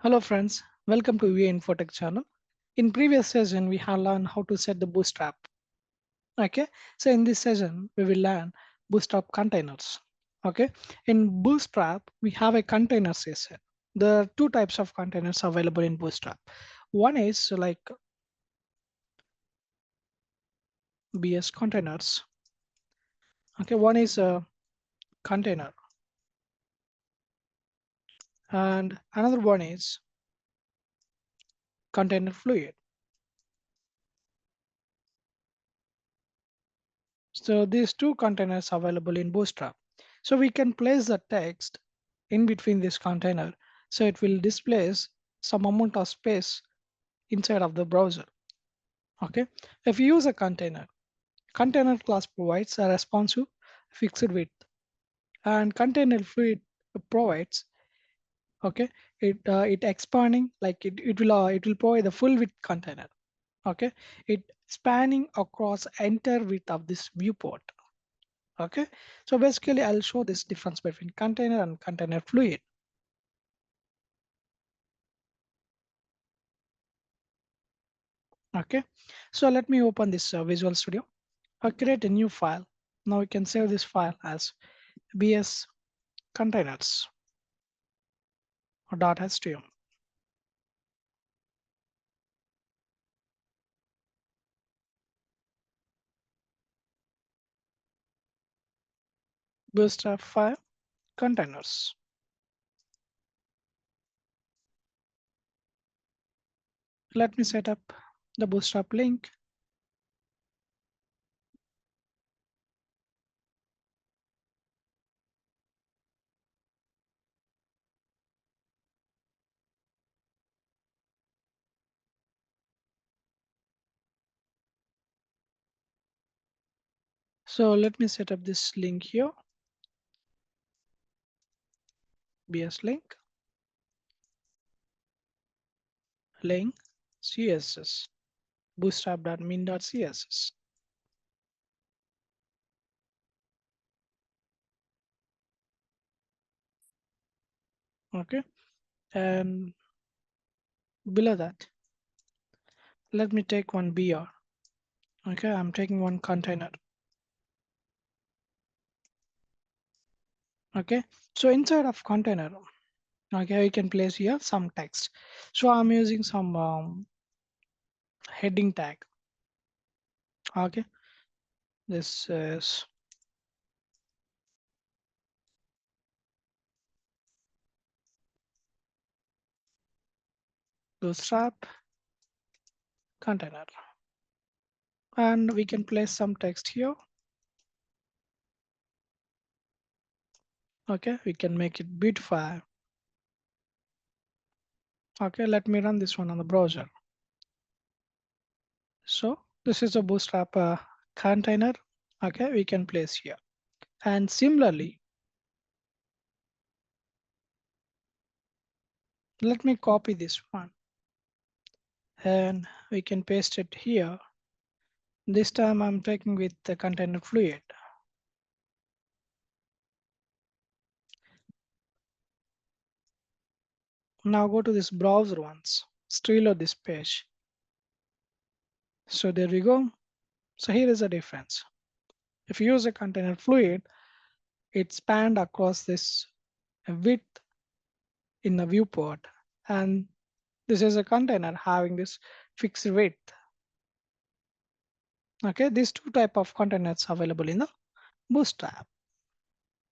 Hello friends, welcome to Infotech channel. In previous session, we have learned how to set the Bootstrap. Okay, so in this session, we will learn Bootstrap containers. Okay, in Bootstrap, we have a container session. There are two types of containers available in Bootstrap. One is like BS containers. Okay, one is a container, and another one is container fluid. So these two containers available in Bootstrap. So we can place the text in between this container. So it will displace some amount of space inside of the browser. Okay. If you use a container class provides a responsive fixed width and container fluid provides, okay, it expanding like it will provide the full width container. Okay. It spanning across entire width of this viewport. Okay, so basically I'll show this difference between container and container fluid. Okay, so let me open this Visual Studio. I'll create a new file. Now we can save this file as bs containers or .html. Bootstrap5 containers. Let me set up the Bootstrap link. So let me set up this link here, bs link css bootstrap.min.css. Okay, and below that, let me take one br. Okay, I'm taking one container. Okay, so inside of container, okay, we can place here some text. So I'm using some heading tag. Okay, this is Bootstrap container, and we can place some text here. Okay, we can make it beautiful. Okay, let me run this one on the browser. So this is a Bootstrap container. Okay, we can place here, and similarly, let me copy this one, and we can paste it here. This time I'm taking with the container fluid. Now go to this browser once, reload this page. So there we go. So here is the difference. If you use a container fluid, it spanned across this width in the viewport. And this is a container having this fixed width. Okay, these two type of containers available in the Bootstrap.